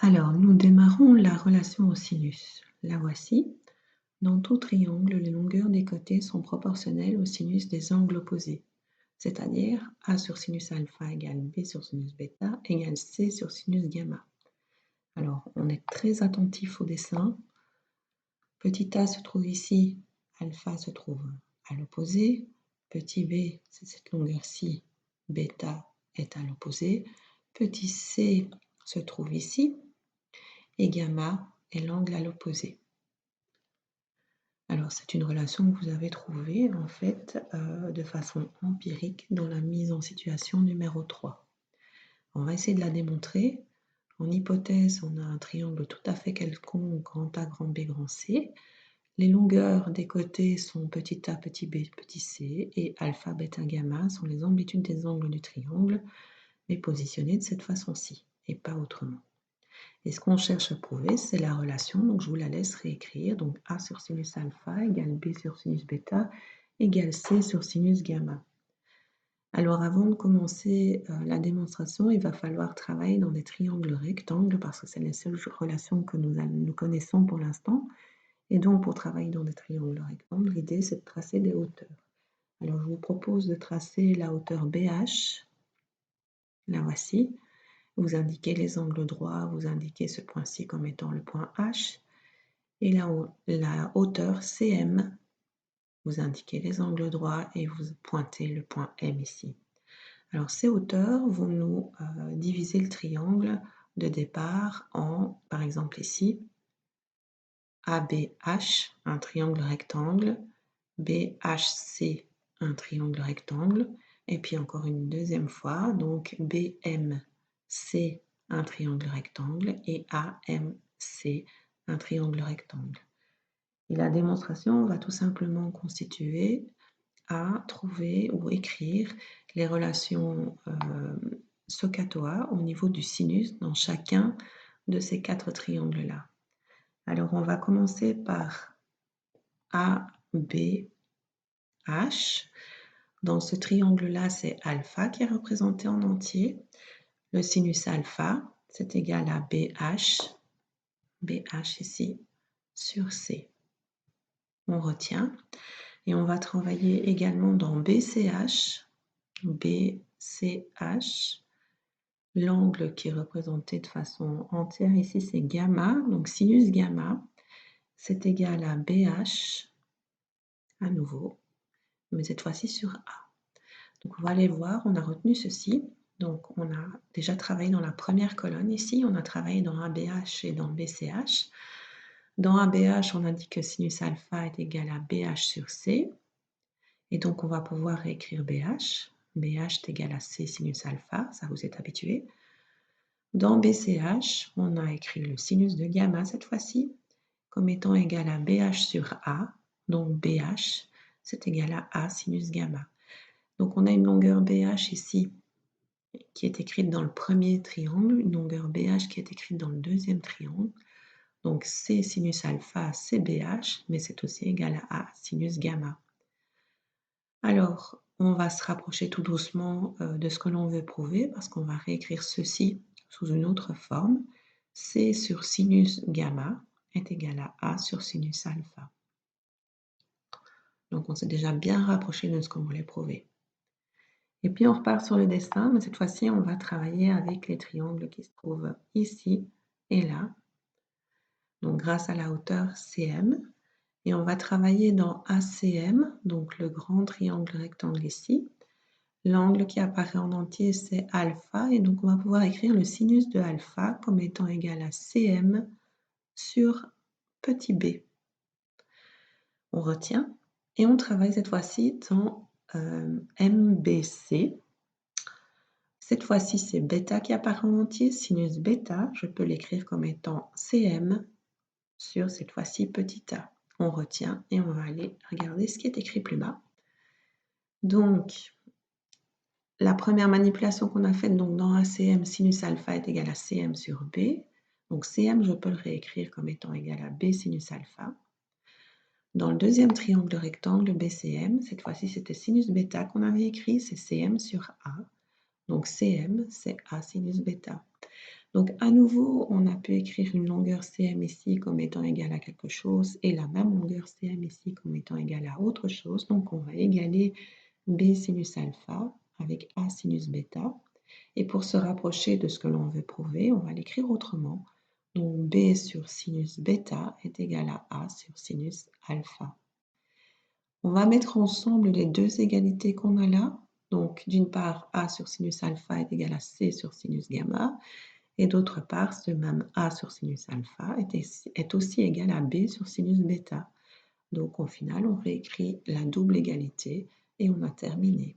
Alors, nous démarrons la relation au sinus. La voici. Dans tout triangle, les longueurs des côtés sont proportionnelles au sinus des angles opposés, c'est-à-dire A sur sinus alpha égale B sur sinus bêta égale C sur sinus gamma. Alors, on est très attentif au dessin. Petit a se trouve ici, alpha se trouve à l'opposé. Petit b, c'est cette longueur-ci, bêta est à l'opposé. Petit c se trouve ici. Et gamma est l'angle à l'opposé. Alors c'est une relation que vous avez trouvée en fait de façon empirique dans la mise en situation numéro 3. On va essayer de la démontrer. En hypothèse, on a un triangle tout à fait quelconque, grand A, grand B, grand C. Les longueurs des côtés sont petit a, petit b, petit c, et alpha, bêta, gamma sont les amplitudes des angles du triangle, mais positionnées de cette façon-ci, et pas autrement. Et ce qu'on cherche à prouver, c'est la relation, donc je vous la laisse réécrire. Donc A sur sinus alpha égale B sur sinus bêta égale C sur sinus gamma. Alors avant de commencer la démonstration, il va falloir travailler dans des triangles rectangles parce que c'est les seules relations que nous connaissons pour l'instant. Et donc pour travailler dans des triangles rectangles, l'idée c'est de tracer des hauteurs. Alors je vous propose de tracer la hauteur BH, la voici. Vous indiquez les angles droits, vous indiquez ce point-ci comme étant le point H. Et la hauteur CM, vous indiquez les angles droits et vous pointez le point M ici. Alors ces hauteurs vont nous diviser le triangle de départ en, par exemple ici, ABH, un triangle rectangle, BHC, un triangle rectangle, et puis encore une deuxième fois, donc BMC, un triangle rectangle, et AMC, un triangle rectangle. Et la démonstration va tout simplement constituer à trouver ou écrire les relations SOHCAHTOA au niveau du sinus dans chacun de ces 4 triangles-là. Alors on va commencer par ABH. Dans ce triangle-là, c'est alpha qui est représenté en entier. Le sinus alpha, c'est égal à BH ici, sur C. On retient. Et on va travailler également dans BCH. BCH. L'angle qui est représenté de façon entière ici, c'est gamma. Donc sinus gamma, c'est égal à BH, à nouveau, mais cette fois-ci sur A. Donc on va aller voir, on a retenu ceci. Donc on a déjà travaillé dans la première colonne ici, on a travaillé dans ABH et dans BCH. Dans ABH, on a dit que sinus alpha est égal à BH sur C. Et donc on va pouvoir réécrire BH. BH est égal à C sinus alpha, ça vous est habitué. Dans BCH, on a écrit le sinus de gamma cette fois-ci comme étant égal à BH sur A. Donc BH, c'est égal à A sinus gamma. Donc on a une longueur BH ici qui est écrite dans le premier triangle, une longueur BH qui est écrite dans le deuxième triangle. Donc C sinus alpha, c'est BH, mais c'est aussi égal à A sinus gamma. Alors, on va se rapprocher tout doucement de ce que l'on veut prouver parce qu'on va réécrire ceci sous une autre forme. C sur sinus gamma est égal à A sur sinus alpha. Donc on s'est déjà bien rapproché de ce qu'on voulait prouver. Et puis on repart sur le dessin, mais cette fois-ci on va travailler avec les triangles qui se trouvent ici et là. Donc grâce à la hauteur CM. Et on va travailler dans ACM, donc le grand triangle rectangle ici. L'angle qui apparaît en entier, c'est alpha, et donc on va pouvoir écrire le sinus de alpha comme étant égal à Cm sur petit b. On retient, et on travaille cette fois-ci dans MBC. Cette fois-ci, c'est bêta qui apparaît en entier, sinus bêta, je peux l'écrire comme étant Cm sur cette fois-ci petit a. On retient, et on va aller regarder ce qui est écrit plus bas. Donc, la première manipulation qu'on a faite donc dans ACM, sinus alpha est égal à Cm sur B. Donc Cm, je peux le réécrire comme étant égal à B sinus alpha. Dans le deuxième triangle rectangle BCM, cette fois-ci c'était sinus bêta qu'on avait écrit, c'est Cm sur A. Donc CM, c'est A sinus bêta. Donc à nouveau, on a pu écrire une longueur CM ici comme étant égale à quelque chose et la même longueur CM ici comme étant égale à autre chose. Donc on va égaler B sinus alpha avec A sinus bêta. Et pour se rapprocher de ce que l'on veut prouver, on va l'écrire autrement. Donc B sur sinus bêta est égal à A sur sinus alpha. On va mettre ensemble les deux égalités qu'on a là. Donc d'une part, A sur sinus alpha est égal à C sur sinus gamma. Et d'autre part, ce même A sur sinus alpha est aussi égal à B sur sinus bêta. Donc au final, on réécrit la double égalité et on a terminé.